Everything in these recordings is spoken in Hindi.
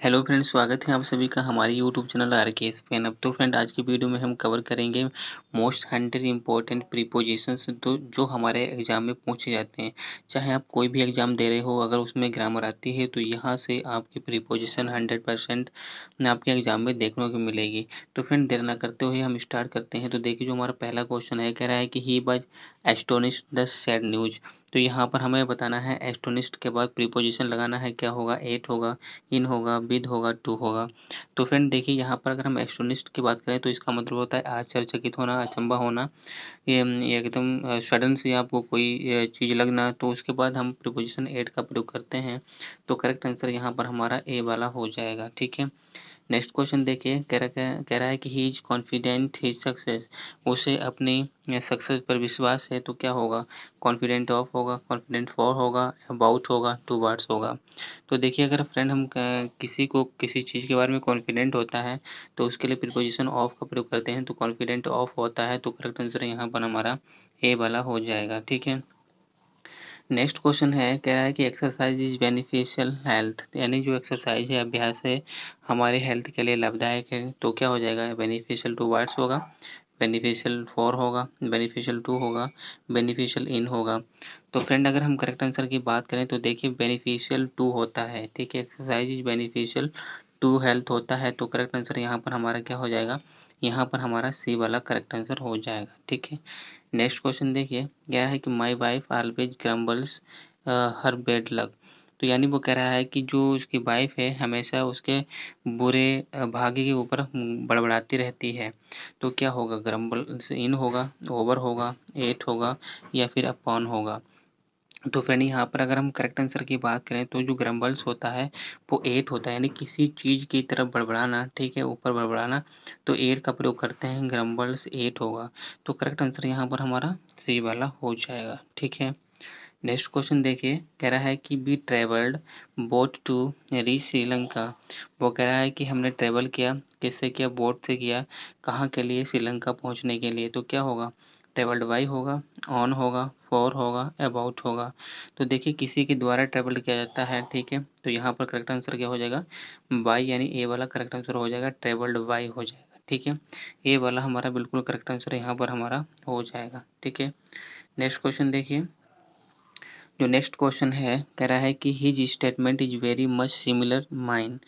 हेलो फ्रेंड, स्वागत है आप सभी का हमारे यूट्यूब चैनल आरकेएस फैन। अब तो फ्रेंड आज की वीडियो में हम कवर करेंगे मोस्ट 100 इम्पोर्टेंट प्रीपोजिशंस तो जो हमारे एग्जाम में पूछे जाते हैं। चाहे आप कोई भी एग्जाम दे रहे हो, अगर उसमें ग्रामर आती है तो यहाँ से आपकी प्रीपोजिशन 100% आपके एग्जाम में देखने को मिलेगी। तो फ्रेंड देर ना करते हुए हम स्टार्ट करते हैं। तो देखिए जो हमारा पहला क्वेश्चन है, कह रहा है कि he was astonished the sad news. तो यहाँ पर हमें बताना है एस्टोनिश्ड के बाद प्रीपोजिशन लगाना है, क्या होगा, एट होगा, इन होगा, विद होगा, टू होगा। तो फ्रेंड देखिए यहाँ पर अगर हम एस्टोनिश्ड की बात करें तो इसका मतलब होता है आश्चर्यचकित होना, अचंभा होना, ये एकदम सडन से आपको कोई चीज़ लगना। तो उसके बाद हम प्रीपोजिशन एट का प्रयोग करते हैं। तो करेक्ट आंसर यहाँ पर हमारा ए वाला हो जाएगा। ठीक है, नेक्स्ट क्वेश्चन देखिए, कह रहा है कि he is confident his success. उसे अपनी सक्सेस पर विश्वास है। तो क्या होगा, कॉन्फिडेंट ऑफ होगा, कॉन्फिडेंट फॉर होगा, अबाउट होगा, टू वर्ड्स होगा। तो देखिए अगर फ्रेंड हम किसी को किसी चीज़ के बारे में कॉन्फिडेंट होता है तो उसके लिए प्रीपोजिशन ऑफ का प्रयोग करते हैं। तो कॉन्फिडेंट ऑफ होता है, तो करेक्ट आंसर यहाँ पर हमारा ए वाला हो जाएगा। ठीक है, नेक्स्ट क्वेश्चन है, कह रहा है कि एक्सरसाइज इज बेनिफिशियल हेल्थ, यानी जो एक्सरसाइज है, अभ्यास है, हमारे हेल्थ के लिए लाभदायक है। तो क्या हो जाएगा, बेनिफिशियल टू वर्ड्स होगा, बेनिफिशियल फॉर होगा, बेनिफिशियल टू होगा, बेनिफिशियल इन होगा। तो फ्रेंड अगर हम करेक्ट आंसर की बात करें तो देखिए बेनिफिशियल टू होता है। ठीक है, exercise is beneficial to health होता है। तो करेक्ट आंसर यहाँ पर हमारा क्या हो जाएगा, यहाँ पर हमारा सी वाला करेक्ट आंसर हो जाएगा। ठीक है, नेक्स्ट क्वेश्चन देखिए, क्या है कि my wife always grumbles her bad luck. तो यानी वो कह रहा है कि जो उसकी वाइफ है हमेशा उसके बुरे भाग्य के ऊपर बड़बड़ाती रहती है। तो क्या होगा, ग्रम्बल से इन होगा, ओवर होगा, एट होगा, या फिर अपॉन होगा। तो फ्रेंड यहाँ पर अगर हम करेक्ट आंसर की बात करें तो जो ग्रम्बल्स होता है वो एट होता है, यानी किसी चीज़ की तरफ बड़बड़ाना। ठीक है, ऊपर बड़बड़ाना, तो एट का प्रयोग करते हैं, ग्रम्बल्स एट होगा। तो करेक्ट आंसर यहाँ पर हमारा सी वाला हो जाएगा। ठीक है, नेक्स्ट क्वेश्चन देखिए, कह रहा है कि we travelled boat to reach Sri Lanka. वो कह रहा है कि हमने ट्रेवल किया, किससे किया, बोट से किया, कहाँ के लिए, श्रीलंका पहुँचने के लिए। तो क्या होगा, ट्रेवल्ड बाई होगा, ऑन होगा, फॉर होगा, अबाउट होगा। तो देखिए किसी के द्वारा ट्रेवल किया जाता है। ठीक है, तो यहाँ पर करेक्ट आंसर क्या हो जाएगा, बाई, यानी ए वाला करेक्ट आंसर हो जाएगा, ट्रेवल्ड बाई हो जाएगा। ठीक है, ए वाला हमारा बिल्कुल करेक्ट आंसर यहाँ पर हमारा हो जाएगा। ठीक है, नेक्स्ट क्वेश्चन देखिए, जो नेक्स्ट क्वेश्चन है, कह रहा है कि his statement is very much similar mine.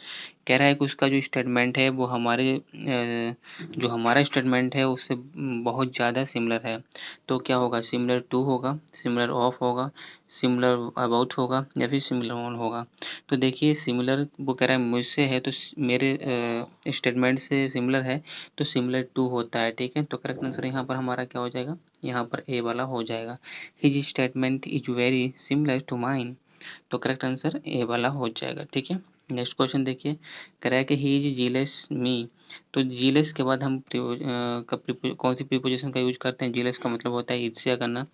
कह रहा है कि उसका जो स्टेटमेंट है वो हमारे जो हमारा स्टेटमेंट है उससे बहुत ज़्यादा सिमिलर है। तो क्या होगा, सिमिलर टू होगा, सिमिलर ऑफ होगा, सिमिलर अबाउट होगा, या फिर सिमिलर ऑन होगा। तो देखिए सिमिलर वो कह रहा है मुझसे है, तो मेरे स्टेटमेंट से सिमिलर है, तो सिमिलर टू होता है। ठीक है, तो करेक्ट आंसर यहाँ पर हमारा क्या हो जाएगा, यहाँ पर ए वाला हो जाएगा, his statement is very similar to mine. तो करेक्ट आंसर ए वाला हो जाएगा। ठीक है, नेक्स्ट क्वेश्चन देखिए, कह रहा है कि ही इज जीलेस मी। तो जीलेस के बाद हम कौन सी प्रीपोजिशन का यूज करते हैं, जीलेस का मतलब होता है ईर्ष्या करना,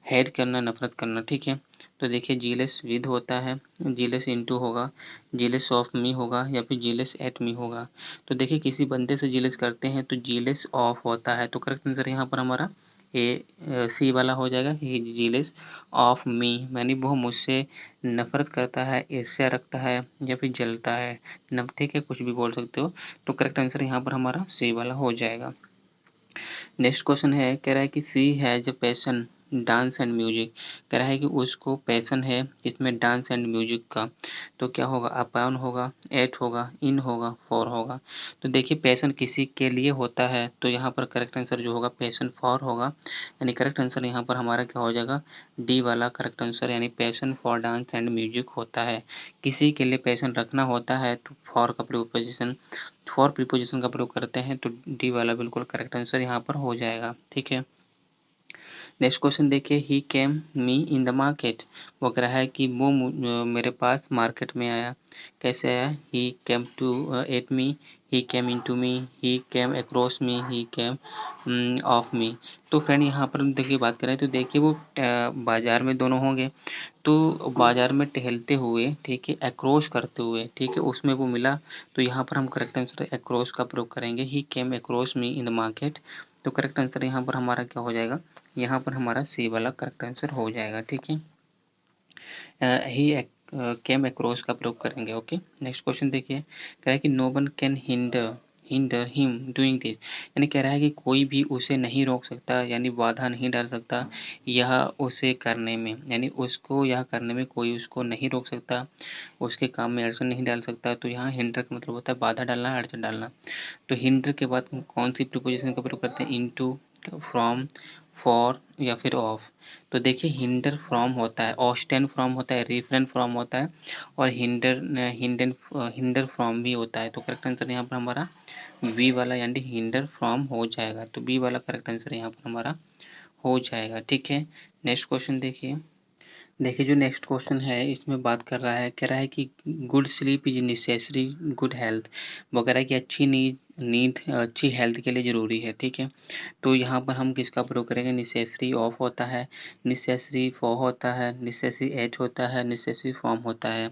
हेट करना, नफरत करना। ठीक है, तो देखिए जीलेस विद होता है, जीलेस इनटू होगा, जीलेस ऑफ मी होगा, या फिर जीलेस एट मी होगा। तो देखिए किसी बंदे से जीलेस करते हैं तो जीलेस ऑफ होता है। तो करेक्ट आंसर यहाँ पर हमारा ए सी वाला हो जाएगा, ही जीलेस ऑफ मी, यानी वो मुझसे नफरत करता है, ईर्ष्या रखता है, या फिर जलता है। नफ ठीक है, कुछ भी बोल सकते हो। तो करेक्ट आंसर यहाँ पर हमारा सी वाला हो जाएगा। नेक्स्ट क्वेश्चन है, कह रहा है कि she has a passion dance and music. कह रहा है कि उसको पैशन है इसमें डांस एंड म्यूजिक का। तो क्या होगा, अपॉन होगा, एट होगा, इन होगा, फॉर होगा। तो देखिए पैशन किसी के लिए होता है, तो यहाँ पर करेक्ट आंसर जो होगा पैशन फॉर होगा, यानी करेक्ट आंसर यहाँ पर हमारा क्या हो जाएगा, डी वाला करेक्ट आंसर, यानी passion for dance and music होता है। किसी के लिए पैशन रखना होता है तो फॉर का प्रीपोजिशन, फॉर प्रीपोजिशन का प्रयोग करते हैं। तो डी वाला बिल्कुल करेक्ट आंसर यहाँ पर हो जाएगा। ठीक है, नेक्स्ट क्वेश्चन देखिए, ही केम मी इन द मार्केट। वो कह रहा है कि वो मेरे पास मार्केट में आया। कैसे आया, he came to at me, he came into me, he came across me, he came of me. तो फ्रेंड यहाँ पर देखिए बात करें तो देखिए वो बाजार में दोनों होंगे, तो बाजार में टहलते हुए, ठीक है, अक्रॉस करते हुए, ठीक है, उसमें वो मिला। तो यहाँ पर हम करेक्ट आंसर अक्रॉस का प्रयोग करेंगे, he came across me in the market. तो करेक्ट आंसर यहाँ पर हमारा क्या हो जाएगा, यहाँ पर हमारा सी वाला करेक्ट आंसर हो जाएगा। ठीक है, ही केम अक्रॉस का प्रयोग करेंगे। ओके, नेक्स्ट क्वेश्चन देखिए, कह रहा है कि no one can hinder hinder him doing this, यानी कह रहा है कि कोई भी उसे नहीं रोक सकता, यानी बाधा नहीं डाल सकता यह उसे करने में, यानी उसको यह करने में कोई उसको नहीं रोक सकता, उसके काम में अड़चन नहीं डाल सकता। तो यहाँ हिंडर का मतलब होता है बाधा डालना, अड़चन डालना। तो हिंडर के बाद हम कौन सी प्रीपोजिशन का प्रयोग करते हैं? इनटू, फ्रॉम, फॉर या फिर ऑफ। तो देखिए हिंडर फ्रॉम होता है, ऑस्टेन फ्रॉम होता है, रिफ्रेन फ्रॉम होता है और हिंडर फ्रॉम भी होता है। तो करेक्ट आंसर यहाँ पर हमारा बी वाला यानी हिंडर फ्रॉम हो जाएगा। तो बी वाला करेक्ट आंसर यहाँ पर हमारा हो जाएगा। ठीक है, नेक्स्ट क्वेश्चन देखिए। देखिए जो नेक्स्ट क्वेश्चन है इसमें बात कर रहा है, कह रहा है कि good sleep is necessary good health, वो कह रहा है कि अच्छी नींद नींद अच्छी हेल्थ के लिए ज़रूरी है। ठीक है, तो यहाँ पर हम किसका प्रयोग करेंगे? नेसेसरी ऑफ होता है, नेसेसरी फॉर होता है, नेसेसरी एट होता है, नेसेसरी फॉर्म होता है।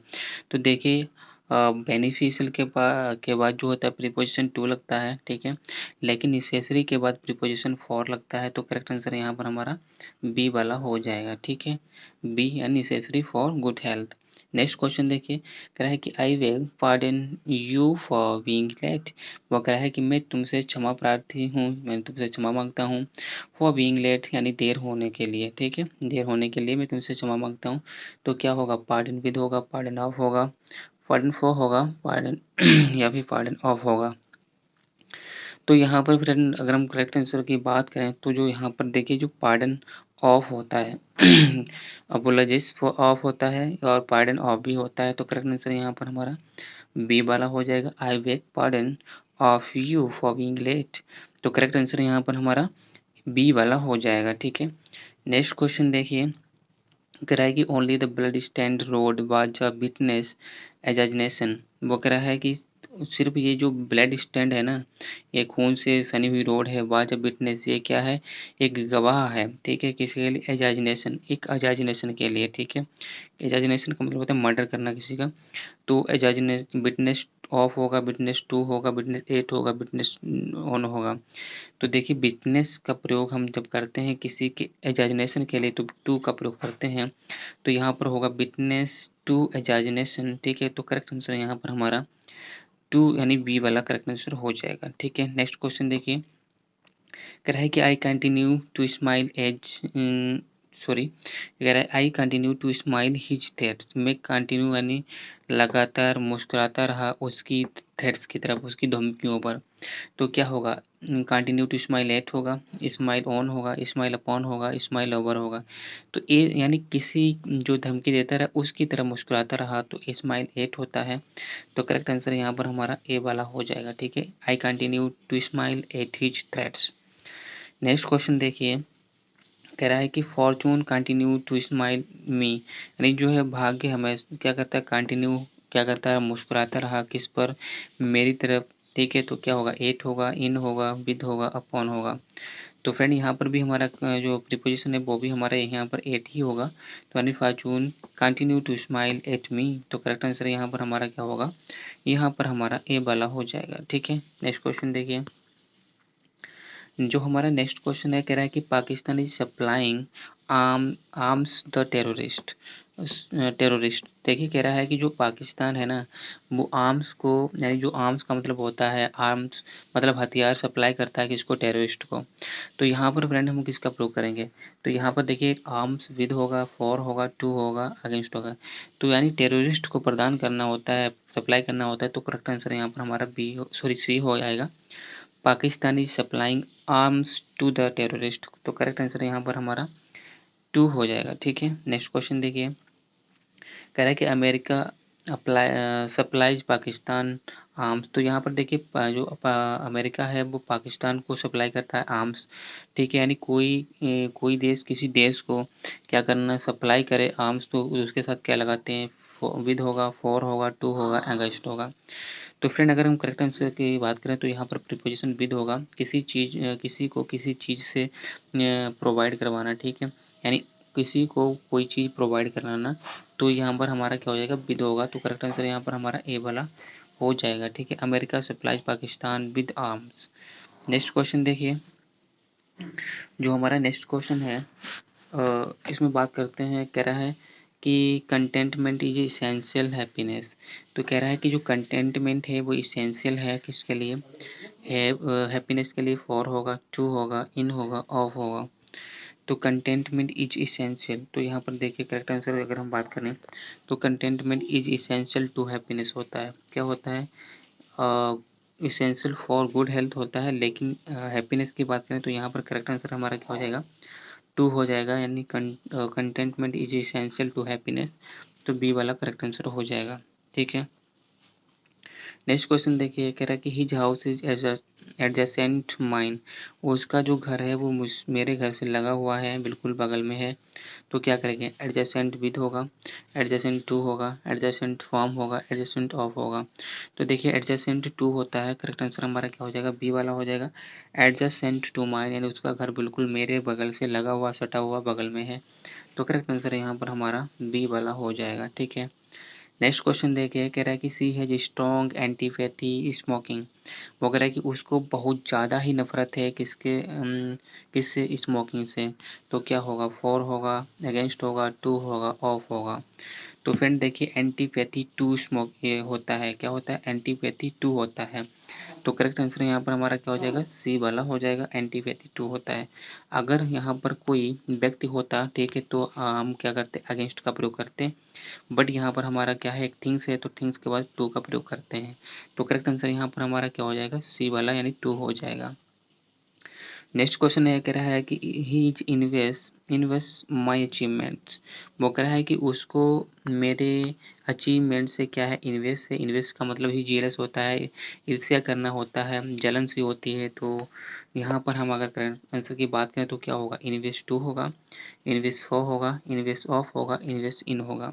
तो देखिए बेनिफिशियल के बाद जो होता है प्रीपोजिशन टू लगता है। ठीक है, लेकिन नेसेसरी के बाद प्रीपोजिशन फॉर लगता है। तो करेक्ट आंसर यहाँ पर हमारा बी वाला हो जाएगा। ठीक है, बी यानी necessary for good health. Next question देखिए, कह रहा है कि I beg pardon you for being late, वो कह रहा है कि मैं तुमसे क्षमा प्रार्थी हूँ, मैं तुमसे क्षमा मांगता हूँ फॉर बीइंग लेट यानी देर होने के लिए। ठीक है, देर होने के लिए मैं तुमसे क्षमा मांगता हूँ। तो क्या होगा? पार्डन विद होगा, पार्डन ऑफ होगा, पार्डन फॉर होगा, पार्डन या फिर पार्डन ऑफ होगा। तो यहाँ पर फ्रेंड अगर हम करेक्ट आंसर की बात करें तो जो यहाँ पर देखिए जो पार्डन ऑफ होता है अपोलोजिस फॉर ऑफ होता है और पार्डन ऑफ भी होता है। तो करेक्ट आंसर यहाँ पर हमारा बी वाला हो जाएगा, I beg pardon of you for being late. तो करेक्ट आंसर यहाँ पर हमारा बी वाला हो जाएगा। ठीक है, नेक्स्ट क्वेश्चन देखिए, कह रहा है कि only the blood stained road was a witness assassination, वो कह रहा है कि सिर्फ ये जो ब्लड स्टैंड है ना, ये खून से सनी हुई रोड है, वाज अ विटनेस ये क्या है? एक गवाह है। ठीक है, किसके लिए? एजाजनेशन, एक एजाजनेशन के लिए। ठीक है, एजाजनेशन का मतलब होता है मर्डर करना किसी का। तो एजाजनेस विटनेस ऑफ होगा, विटनेस टू होगा, विटनेस एट होगा, विटनेस ऑन होगा। तो देखिए विटनेस का प्रयोग हम जब करते हैं किसी के एजाजनेशन के लिए तो टू का प्रयोग करते हैं। तो यहाँ पर होगा विटनेस टू एजाजनेशन। ठीक है, तो करेक्ट आंसर यहाँ पर हमारा टू यानी बी वाला करेक्ट आंसर हो जाएगा। ठीक है, नेक्स्ट क्वेश्चन देखिए, कह रहा है कि I continue to smile as sorry, कह रहा है I continue to smile his threats, मैं कंटिन्यू यानी लगातार मुस्कुराता रहा उसकी थ्रेट्स की तरफ, उसकी धमकियों पर। तो क्या होगा? कंटिन्यू टू स्माइल एट होगा, स्माइल ऑन होगा, स्माइल अपॉन होगा, स्माइल ओवर होगा। तो ए यानी किसी जो धमकी देता रहा उसकी तरह मुस्कुराता रहा तो स्माइल एट होता है। तो करेक्ट आंसर यहाँ पर हमारा ए वाला हो जाएगा। ठीक है, I continue to smile at his threats. Next question देखिए, कह रहा है कि fortune continue to smile me, यानी जो है भाग्य हमें क्या करता है? कंटिन्यू क्या करता है? मुस्कुराता रहा किस पर? मेरी तरफ। ठीक है, तो क्या होगा? एट होगा, इन होगा, विद होगा, अपॉन होगा। तो फ्रेंड यहाँ पर भी हमारा जो प्रीपोजिशन है वो भी हमारा यहाँ पर एट ही होगा। तो यानी fortune continue to smile at me. तो करेक्ट आंसर यहाँ पर हमारा क्या होगा? यहाँ पर हमारा ए वाला हो जाएगा। ठीक है, नेक्स्ट क्वेश्चन देखिए, जो हमारा नेक्स्ट क्वेश्चन है, कह रहा है कि Pakistan is supplying arms the terrorist. Terrorist देखिए कह रहा है कि जो पाकिस्तान है ना वो आर्म्स को, यानी जो आर्म्स का मतलब होता है आर्म्स मतलब हथियार सप्लाई करता है किसको? टेररिस्ट को। तो यहाँ पर फ्रेंड हम किसका प्रयोग करेंगे? तो यहाँ पर देखिए आर्म्स विद होगा, फॉर होगा, टू होगा, अगेंस्ट होगा। तो यानी टेररिस्ट को प्रदान करना होता है, सप्लाई करना होता है। तो करेक्ट आंसर यहाँ पर हमारा बी सॉरी सी हो जाएगा, Pakistan is supplying arms to the terrorist. तो करेक्ट आंसर यहाँ पर हमारा टू हो जाएगा। ठीक है, नेक्स्ट क्वेश्चन देखिए, कह रहा है कि America apply supplies Pakistan arms. तो यहाँ पर देखिए जो अमेरिका है वो पाकिस्तान को सप्लाई करता है आर्म्स। ठीक है, यानी कोई देश किसी देश को क्या करना सप्लाई करे आर्म्स तो उसके साथ क्या लगाते हैं? विद होगा, फॉर होगा, टू होगा, अगेंस्ट होगा। तो फ्रेंड अगर हम करेक्ट आंसर की बात करें तो यहाँ पर प्रीपोजिशन विद होगा, किसी को किसी चीज़ से प्रोवाइड करवाना। ठीक है, यानी किसी को कोई चीज़ प्रोवाइड कराना। तो यहाँ पर हमारा क्या हो जाएगा? विद होगा। तो करेक्ट आंसर यहाँ पर हमारा ए वाला हो जाएगा। ठीक है, America supplies Pakistan with arms. Next question देखिए, जो हमारा नेक्स्ट क्वेश्चन है इसमें बात करते हैं, कह रहा है कि कंटेंटमेंट इज इसेंशियल हैप्पीनेस। तो कह रहा है कि जो कंटेंटमेंट है वो इसेंशियल है किसके लिए, है हैप्पीनेस के लिए। फॉर होगा, टू होगा, इन होगा, ऑफ होगा। तो कंटेंटमेंट इज इसेंशियल, तो यहाँ पर देखिए करेक्ट आंसर अगर हम बात करें तो contentment is essential to happiness होता है। क्या होता है, इसेंशियल फॉर गुड हेल्थ होता है। लेकिन हैप्पीनेस की बात करें तो यहाँ पर करेक्ट आंसर हमारा क्या हो जाएगा, टू हो जाएगा, यानी contentment is essential to happiness. तो बी वाला करेक्ट आंसर हो जाएगा। ठीक है, नेक्स्ट क्वेश्चन देखिए, कह रहा है कि his house is adjacent mine, उसका जो घर है वो मेरे घर से लगा हुआ है, बिल्कुल बगल में है। तो क्या करेंगे, एडजेसेंट विद होगा, एडजेसेंट टू होगा, एडजेसेंट फ्रॉम होगा, एडजेसेंट ऑफ होगा। तो देखिए एडजेसेंट टू होता है, करेक्ट आंसर हमारा क्या हो जाएगा, बी वाला हो जाएगा। एडजेसेंट टू माइन यानी उसका घर बिल्कुल मेरे बगल से लगा हुआ, सटा हुआ बगल में है। तो करेक्ट आंसर यहाँ पर हमारा बी वाला हो जाएगा। ठीक है, नेक्स्ट क्वेश्चन देखिए, कह रहा है कि she has strong antipathy smoking. वो कह रहा है कि उसको बहुत ज़्यादा ही नफरत है किसके, किससे, स्मोकिंग से। तो क्या होगा, फॉर होगा, अगेंस्ट होगा, टू होगा, ऑफ होगा। तो फ्रेंड देखिए एंटीपैथी टू स्मोक ये होता है, क्या होता है, एंटीपैथी टू होता है। तो करेक्ट आंसर यहाँ पर हमारा क्या हो जाएगा, सी वाला हो जाएगा, एंटीपैथी टू होता है। अगर यहाँ पर कोई व्यक्ति होता, ठीक है, तो हम क्या करते, अगेंस्ट का प्रयोग करते। बट यहाँ पर हमारा क्या है, एक थिंग्स है, तो थिंग्स के बाद टू का प्रयोग करते हैं। तो करेक्ट आंसर यहाँ पर हमारा क्या हो जाएगा, सी वाला यानी टू हो जाएगा। नेक्स्ट क्वेश्चन ये कह रहा है कि he is invest my achievements. वो कह रहा है कि उसको मेरे अचीवमेंट से क्या है, इन्वेस्ट से। इन्वेस्ट का मतलब ही जीएलएस होता है, ईर्ष्या करना होता है, जलन सी होती है। तो यहाँ पर हम अगर करेक्ट आंसर की बात करें तो क्या होगा, इन्वेस्ट टू होगा, इन्वेस्ट फोर होगा, इन्वेस्ट ऑफ होगा, इन्वेस्ट इन होगा।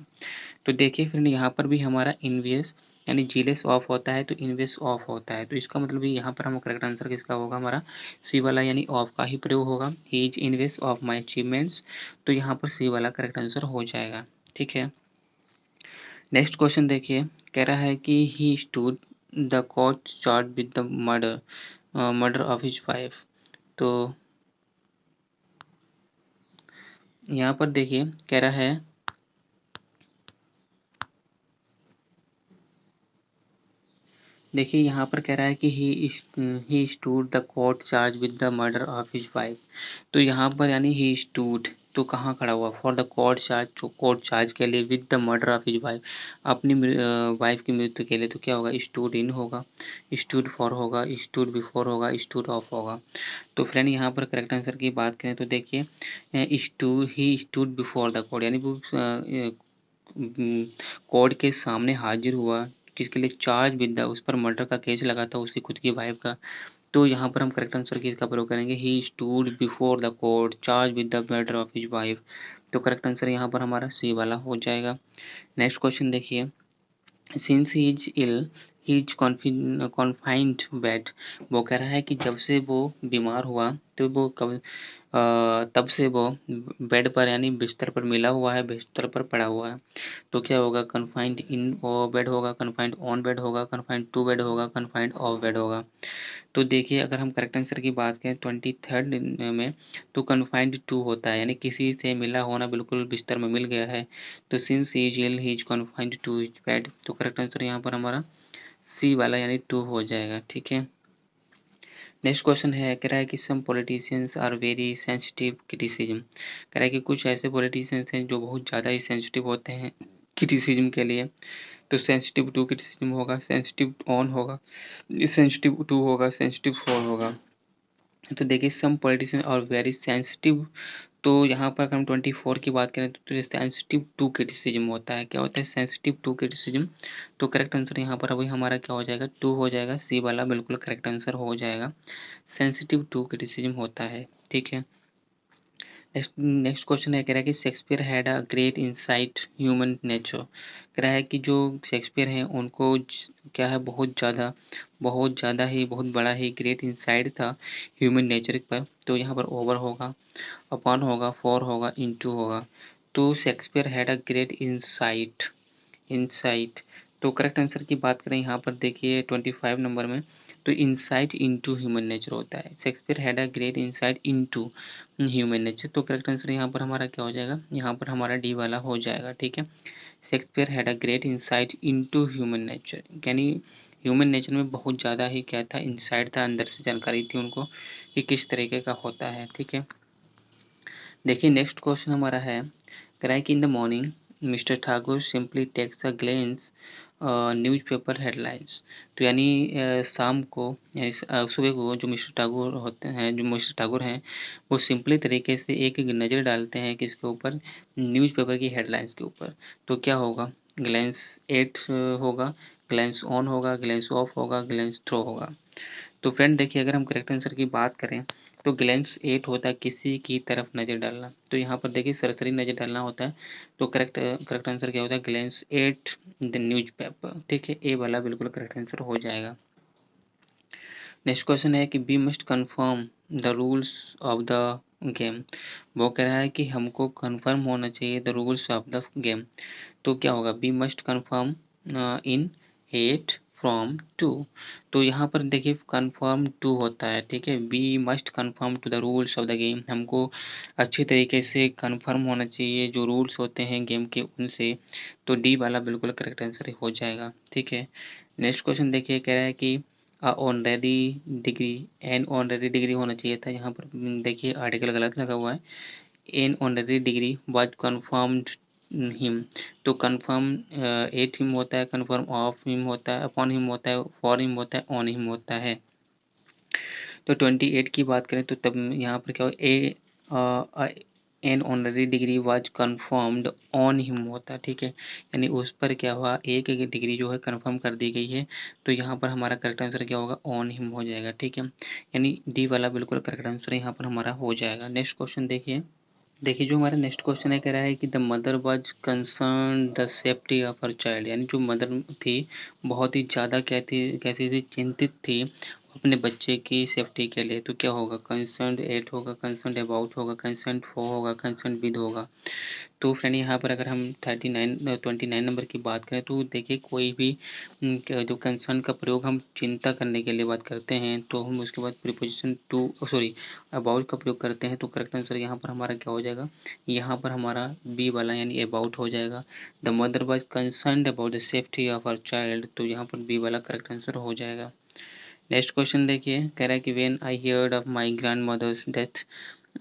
तो देखिए फ्रेंड यहाँ पर भी हमारा इन्वेस्ट यानी जीलेस ऑफ होता है, तो इन्वेस्ट ऑफ होता है। तो इसका मतलब भी यहाँ पर हम करेक्ट आंसर किसका होगा, हमारा सी वाला यानी ऑफ का ही प्रयोग होगा। He is invest of my achievements, तो यहाँ पर सी वाला करेक्ट आंसर हो जाएगा। ठीक है, नेक्स्ट क्वेश्चन देखिए, कह रहा है कि he stood the court charge with the murder of his wife. तो यहाँ पर देखिए कह रहा है, देखिए यहाँ पर कह रहा है कि he stood the court charge with the murder of his wife. तो यहाँ पर यानी ही स्टूड, तो कहाँ खड़ा हुआ, for the court charge, court charge के लिए, with the murder of his wife, अपनी वाइफ की मृत्यु के लिए। तो क्या होगा, स्टूड इन होगा, स्टूड फॉर होगा, स्टूड बिफोर होगा, स्टूड ऑफ होगा। तो फ्रेंड यहाँ पर करेक्ट आंसर की बात करें तो देखिए stood, he stood before the court यानी वो कोर्ट के सामने हाजिर हुआ, किसके लिए, चार्ज विद द, उस पर मर्डर का केस लगा था उसकी खुद की वाइफ का। तो यहाँ पर हम करेक्ट आंसर किसका प्रयोग करेंगे, he stood before the court charge with the murder of his wife. तो करेक्ट आंसर यहाँ पर हमारा सी वाला हो जाएगा। नेक्स्ट क्वेश्चन देखिए, since he is ill he is confined bed. वो कह रहा है कि जब से वो बीमार हुआ तो वो कब तब से वो बेड पर यानी बिस्तर पर मिला हुआ है, बिस्तर पर पड़ा हुआ है। तो क्या होगा, कन्फाइंड इन बेड होगा, कन्फाइंड ऑन बेड होगा, कन्फाइंड टू बेड होगा, कन्फाइंड ऑफ बेड होगा। तो देखिए अगर हम करेक्ट आंसर की बात करें 23rd में, तो कन्फाइंड टू होता है, यानी किसी से मिला होना, बिल्कुल बिस्तर में मिल गया है। तो since he is ill he is confined to his bed, तो करेक्ट आंसर यहाँ पर हमारा सी वाला यानी टू हो जाएगा। ठीक है, नेक्स्ट क्वेश्चन है, कह रहा है कि some politicians are very sensitive criticism. कह रहा है कि कुछ ऐसे पॉलिटिशियंस हैं जो बहुत ज़्यादा ही सेंसिटिव होते हैं क्रिटिसिज्म के लिए। तो सेंसिटिव टू क्रिटिसिज्म होगा, सेंसिटिव ऑन होगा, सेंसिटिव टू होगा, सेंसिटिव फॉर होगा। तो देखिए सम पॉलिटिशियन और वेरी सेंसिटिव, तो यहाँ पर अगर हम 24 की बात करें तो सेंसिटिव टू क्रिटिसिज्म होता है। क्या होता है, सेंसिटिव टू क्रिटिसिज्म। तो करेक्ट आंसर यहाँ पर अभी हमारा क्या हो जाएगा, टू हो जाएगा, सी वाला बिल्कुल करेक्ट आंसर हो जाएगा, सेंसिटिव टू क्रिटिसिज्म होता है। ठीक है, नेक्स्ट क्वेश्चन है, कह रहा है कि Shakespeare had a great insight human nature. कह रहा है कि जो शेक्सपियर हैं उनको क्या है, बहुत ज़्यादा ही, बहुत बड़ा ही ग्रेट इनसाइट था ह्यूमन नेचर पर। तो यहाँ पर ओवर होगा, अपॉन होगा, फॉर होगा, इनटू होगा। तो Shakespeare had a great insight, insight तो करेक्ट आंसर की बात करें यहाँ पर देखिए 25 नंबर में, तो इंसाइट इनटू ह्यूमन नेचर होता है। Shakespeare had a great insight into human nature. तो करेक्ट आंसर यहाँ पर हमारा क्या हो जाएगा, यहाँ पर हमारा डी वाला हो जाएगा। ठीक है, Shakespeare had a great insight into human nature, यानी ह्यूमन नेचर में बहुत ज़्यादा ही क्या था, इंसाइट था, अंदर से जानकारी थी उनको कि किस तरीके का होता है। ठीक है, देखिए नेक्स्ट क्वेश्चन हमारा है, crack in the morning mister Thakur simply takes a glance newspaper headlines. तो यानी शाम को यानी सुबह को जो मिस्टर ठाकुर होते हैं, जो मिस्टर ठाकुर हैं, वो सिंपली तरीके से एक नज़र डालते हैं किसके ऊपर, न्यूज़पेपर की हेडलाइंस के ऊपर। तो क्या होगा, ग्लेंस एट होगा, ग्लेंस ऑन होगा, ग्लेंस ऑफ होगा, ग्लेंस थ्रो होगा। तो फ्रेंड देखिए, अगर हम करेक्ट आंसर की बात करें तो ग्लेंस एट होता है किसी की तरफ नज़र डालना। तो यहाँ पर देखिए सरसरी नज़र डालना होता है। तो करेक्ट आंसर क्या होता है, glens at the news paper. ठीक है, ए वाला बिल्कुल करेक्ट आंसर हो जाएगा। नेक्स्ट क्वेश्चन है कि B must confirm the rules of the game. वो कह रहा है कि हमको कन्फर्म होना चाहिए the rules of the game. तो क्या होगा, B must confirm in 8 from 2। तो यहाँ पर देखिए कन्फर्म टू होता है। ठीक है, B must confirm to the rules of the game, हमको अच्छे तरीके से कन्फर्म होना चाहिए जो रूल्स होते हैं गेम के उनसे। तो डी वाला बिल्कुल करेक्ट आंसर हो जाएगा। ठीक है, नेक्स्ट क्वेश्चन देखिए, कह रहा है कि honorary degree, an honorary degree होना चाहिए था। यहाँ पर देखिए आर्टिकल गलत लगा हुआ है, an honorary degree was confirmed him. तो कन्फर्म एट हिम होता है, कन्फर्म ऑफ हिम होता है, अपॉन हिम होता है, फॉर हिम होता है, ऑन हिम होता है। तो 28 की बात करें तो तब यहाँ पर क्या हो, an honorary degree was confirmed on him होता है। ठीक है, यानी उस पर क्या हुआ, एक डिग्री जो है कन्फर्म कर दी गई है। तो यहाँ पर हमारा करेक्ट आंसर क्या होगा, ऑन हिम हो जाएगा। ठीक है, यानी डी वाला बिल्कुल करेक्ट आंसर यहाँ पर हमारा हो जाएगा। नेक्स्ट क्वेश्चन देखिए, जो हमारा नेक्स्ट क्वेश्चन है, कह रहा है कि the mother was concern the safety of her child. यानी जो मदर थी बहुत ही ज़्यादा क्या थी, कैसी थी, चिंतित थी अपने बच्चे की सेफ्टी के लिए। तो क्या होगा, कंसर्न एट होगा, कंसर्न अबाउट होगा, कंसर्न फॉर होगा, कंसर्न विद होगा। तो फ्रेंड यहाँ पर अगर हम 29 नंबर की बात करें तो देखिए कोई भी जो कंसर्न का प्रयोग हम चिंता करने के लिए बात करते हैं तो हम उसके बाद प्रीपोजिशन टू सॉरी अबाउट का प्रयोग करते हैं। तो करेक्ट आंसर यहाँ पर हमारा क्या हो जाएगा, यहाँ पर हमारा बी वाला यानी अबाउट हो जाएगा। The mother was concern about the safety of her child. तो यहाँ पर बी वाला करेक्ट आंसर हो जाएगा। नेक्स्ट क्वेश्चन देखिए, कह रहा है कि when I heard of my grandmother's death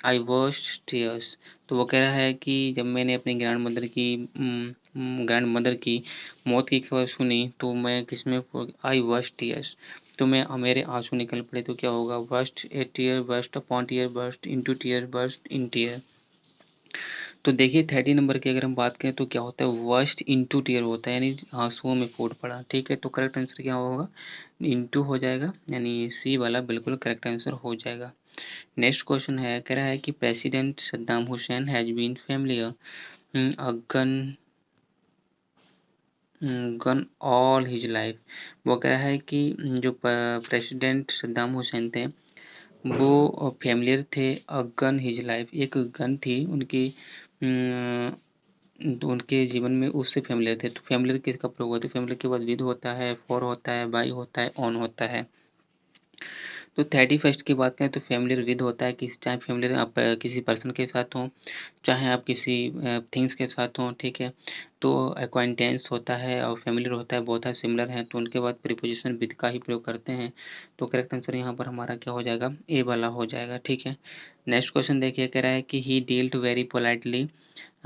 I burst tears. तो वो कह रहा है कि जब मैंने अपनी ग्रैंड मदर की मौत की खबर सुनी तो मैं किसमें, आई वर्स्ट टीयर्स। तो मैं मेरे आंसू निकल पड़े। तो क्या होगा, burst a tear, burst upon tear, burst into tear, burst in tear. तो देखिए 30 नंबर की अगर हम बात करें तो क्या होता है, वर्स्ट इनटू टीयर होता है, यानी आंसुओं में फूट पड़ा। ठीक है, तो करेक्ट आंसर क्या होगा, इनटू हो जाएगा, यानी सी वाला बिल्कुल करेक्ट आंसर हो जाएगा। नेक्स्ट क्वेश्चन है, कह रहा है कि president Saddam Hussein has been familiar a gun all his life. वो कह रहा है कि जो प्रेसिडेंट सद्दाम हुसैन थे वो फेमिलियर थे अ गन हिज लाइफ, एक गन थी उनकी तो उनके जीवन में उससे फेमिलियर थे। तो फेमिलियर किसका प्रयोग होता है, फेमिलियर के बाद विद होता है, फॉर होता है, बाई होता है, ऑन होता है। तो 31st की बात करें तो फैमिलियर विद होता है, किस चाहे फैमिलियर आप किसी पर्सन के साथ हों, चाहे आप किसी थिंग्स के साथ हों। ठीक है, तो एक्वाइंटेंस होता है और फैमिलियर होता है, बहुत सिमिलर हैं तो उनके बाद प्रीपोजिशन विद का ही प्रयोग करते हैं। तो करेक्ट आंसर यहाँ पर हमारा क्या हो जाएगा, ए वाला हो जाएगा। ठीक है, नेक्स्ट क्वेश्चन देखिए, कह रहा है कि ही डील्ड वेरी पोलाइटली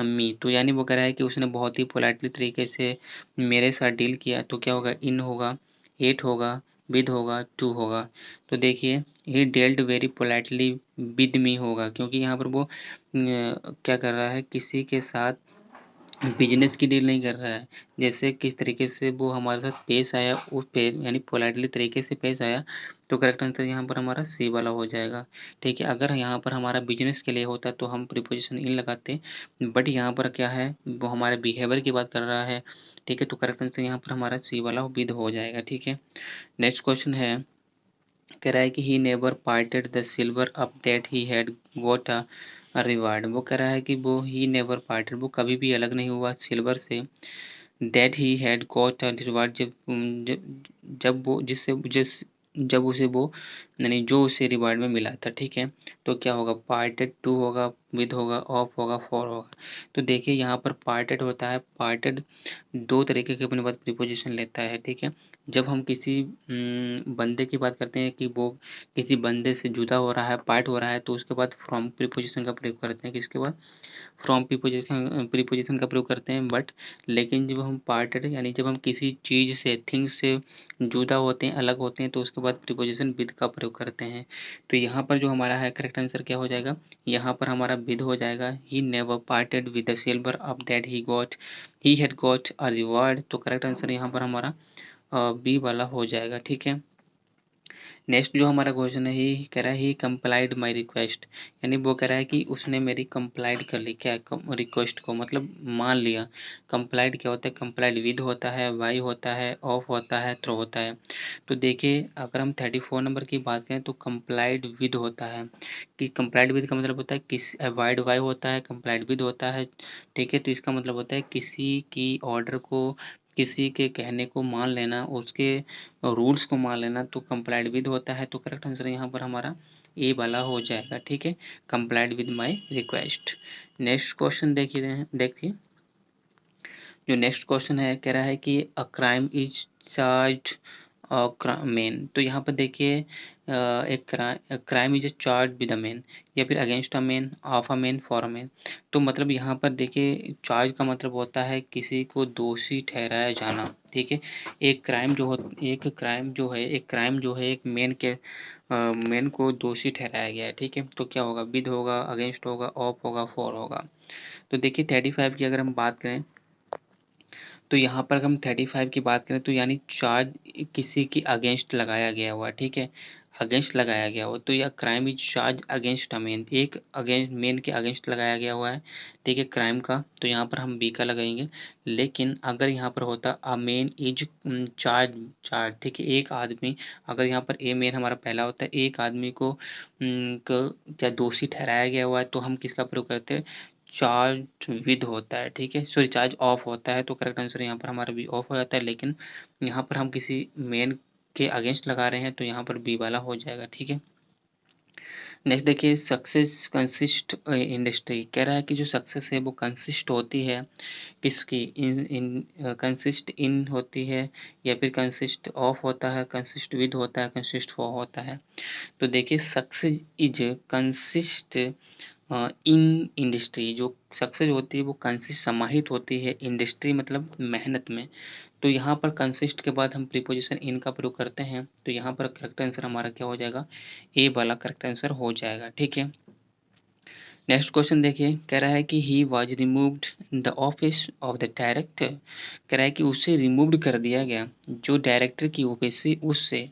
मी। तो यानी वो कह रहा है कि उसने बहुत ही पोलाइटली तरीके से मेरे साथ डील किया। तो क्या होगा, इन होगा, एट होगा, विद होगा, टू होगा। तो देखिए he dealt very politely with me होगा, क्योंकि यहाँ पर वो क्या कर रहा है, किसी के साथ बिजनेस की डील नहीं कर रहा है। जैसे किस तरीके से वो हमारे साथ पेश आया उस पे, यानी पोलाइटली तरीके से पेश आया। तो करेक्ट आंसर यहाँ पर हमारा सी वाला हो जाएगा। ठीक है, अगर यहाँ पर हमारा बिजनेस के लिए होता तो हम प्रीपोजिशन इन लगाते, बट यहाँ पर क्या है, वो हमारे बिहेवियर की बात कर रहा है। ठीक है, तो करेक्ट आंसर यहाँ पर हमारा सी वाला विद हो जाएगा। ठीक है, नेक्स्ट क्वेश्चन है, कह रहा है कि he never parted the silver up that he had got a reward. वो कह रहा है कि वो ही नेवर पार्टेड, वो कभी भी अलग नहीं हुआ silver say that he had got a reward, जब वो जब उसे वो यानी जो उसे रिवार्ड में मिला था, ठीक है। तो क्या होगा, पार्टेड टू होगा, विद होगा, ऑफ होगा, फॉर होगा। तो देखिए यहाँ पर पार्टेड होता है, पार्टेड दो तरीके के अपने बाद प्रीपोजिशन लेता है, ठीक है। जब हम किसी बंदे की बात करते हैं कि वो किसी बंदे से जुदा हो रहा है, पार्ट हो रहा है, तो उसके बाद फ्रॉम प्रीपोजिशन का प्रयोग करते हैं, किसके बाद, फ्रॉम प्रीपोजिशन का प्रयोग करते हैं। बट लेकिन जब हम पार्टेड यानी जब हम किसी चीज़ से, थिंग से जुदा होते हैं, अलग होते हैं, तो उसके बाद प्रीपोजिशन विद का प्रयोग करते हैं। तो यहाँ पर जो हमारा है करेक्ट आंसर क्या हो जाएगा, यहाँ पर हमारा विद हो जाएगा। He never parted with the silver of that he had got a reward. तो करेक्ट आंसर यहाँ पर हमारा बी वाला हो जाएगा, ठीक है। नेक्स्ट जो हमारा क्वेश्चन है, ही कह रहा है ही कंप्लाइड माई रिक्वेस्ट, यानी वो कह रहा है कि उसने मेरी कंप्लाइड कर ली, क्या रिक्वेस्ट को, मतलब मान लिया। कंप्लाइड क्या होता है, कंप्लाइड विद होता है, वाई होता है, ऑफ होता है, थ्रो होता है। तो देखिए अगर हम 34 नंबर की बात करें तो कंप्लाइड विद होता है, कि कंप्लाइड विद का मतलब होता है किस, अवॉइड वाई होता है, कंप्लाइड विद होता है, ठीक है। तो इसका मतलब होता है किसी की ऑर्डर को, किसी के कहने को मान लेना, उसके रूल्स को मान लेना, तो कंप्लाइड विद होता है। तो करेक्ट आंसर यहाँ पर हमारा ए वाला हो जाएगा, ठीक है, complied with my request. Next question देखिए जो नेक्स्ट क्वेश्चन है, कह रहा है कि a crime is charge main. तो यहाँ पर देखिए एक crime is charge with a man, या फिर against a man, of a man, for a man. तो मतलब यहाँ पर देखिए चार्ज का मतलब होता है किसी को दोषी ठहराया जाना, ठीक है। एक क्राइम जो है एक मैन को दोषी ठहराया गया है, ठीक है। तो क्या होगा, विद होगा, अगेंस्ट होगा, ऑफ होगा, फॉर होगा। तो देखिए 35 की अगर हम बात करें, तो यहाँ पर अगर हम 35 की बात करें तो यानी चार्ज किसी के अगेंस्ट लगाया गया हुआ, ठीक है, अगेंस्ट लगाया गया हो, तो यह crime is charge against a man, एक अगेंस्ट मैन के अगेंस्ट लगाया गया हुआ है, ठीक है, क्राइम का। तो यहाँ पर हम बी का लगाएंगे। लेकिन अगर यहाँ पर होता a man is charge charge, ठीक है, एक आदमी, अगर यहाँ पर ए मैन हमारा पहला होता है, एक आदमी को क्या दोषी ठहराया गया हुआ है, तो हम किसका प्रयोग करते हैं, चार्ज विद होता है, ठीक है, सॉरी चार्ज ऑफ होता है। तो करेक्ट आंसर यहाँ पर हमारा बी ऑफ हो जाता है। लेकिन यहाँ पर हम किसी मेन के अगेंस्ट लगा रहे हैं, तो यहाँ पर बी वाला हो जाएगा, ठीक है। नेक्स्ट देखिए सक्सेस कंसिस्ट इंडस्ट्री, कह रहा है कि जो सक्सेस है वो कंसिस्ट होती है किसकी, इन इन कंसिस्ट इन होती है, या फिर कंसिस्ट ऑफ होता है, कंसिस्ट विद होता है, कंसिस्ट फॉर होता है। तो देखिए success is consist in industry, जो सक्सेस होती है वो कंसिस्ट समाहित होती है, इंडस्ट्री मतलब मेहनत में। तो यहाँ पर कंसिस्ट के बाद हम प्रीपोजिशन इन का प्रयोग करते हैं, तो यहाँ पर करेक्ट आंसर हमारा क्या हो जाएगा, ए वाला करेक्ट आंसर हो जाएगा, ठीक है। नेक्स्ट क्वेश्चन देखिए, कह रहा है कि he was removed the office of the director, कह रहा है कि उसे रिमूव्ड कर दिया गया जो डायरेक्टर की ऑफिस से, उससे।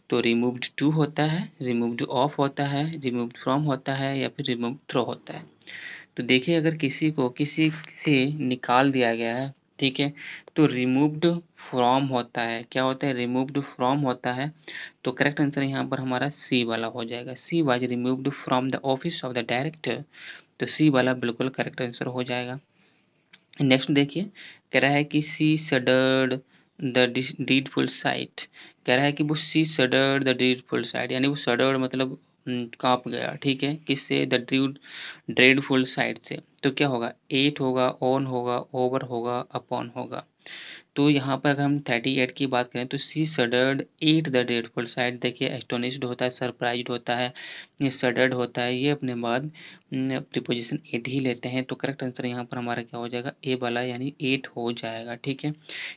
तो रिमूव्ड टू होता है, रिमूव्ड ऑफ होता है, रिमूव्ड फ्रॉम होता है, या फिर रिमूव्ड थ्रो होता है। तो देखिए अगर किसी को किसी से निकाल दिया गया है, ठीक है, तो रिमूव्ड फ्रॉम होता है, क्या होता है, रिमूव्ड फ्रॉम होता है। तो करेक्ट आंसर यहाँ पर हमारा सी वाला हो जाएगा, she was removed from the office of the director. तो सी वाला बिल्कुल करेक्ट आंसर हो जाएगा। नेक्स्ट देखिए, कह रहा है कि सी सडर्ड द डीडफुल साइट, कह रहा है कि वो सी सडर्ड द डीडफुल साइट, यानी वो सडर्ड मतलब कांप गया, ठीक है, किससे, द ड्रेडफुल साइट से। तो क्या होगा, एट होगा, ऑन होगा, ओवर होगा, अपॉन होगा। तो यहाँ पर अगर हम 38 की बात करें तो सी shuddered at the dreadful site, देखिए एस्टोनिश्ड होता है, सरप्राइज्ड होता है, ये सडर्ड होता है, ये अपने बाद प्रीपोजिशन एट ही लेते हैं। तो करेक्ट आंसर यहाँ पर हमारा क्या हो जाएगा, ए वाला यानी एट हो जाएगा, ठीक है।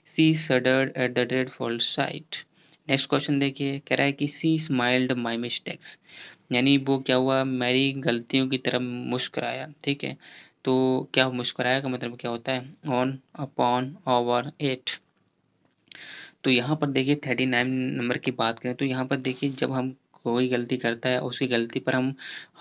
She shuddered at the dreadful sight. Next question देखिए, कह रहा है कि सी स्माइल्ड माई मिस्टेक्स, यानी वो क्या हुआ, मेरी गलतियों की तरफ मुस्कुराया, ठीक है। तो क्या मुस्कुराया का मतलब क्या होता है, ऑन, अपॉन, ओवर, एट। तो यहाँ पर देखिए 39 नंबर की बात करें तो यहाँ पर देखिए जब हम कोई गलती करता है उसकी गलती पर हम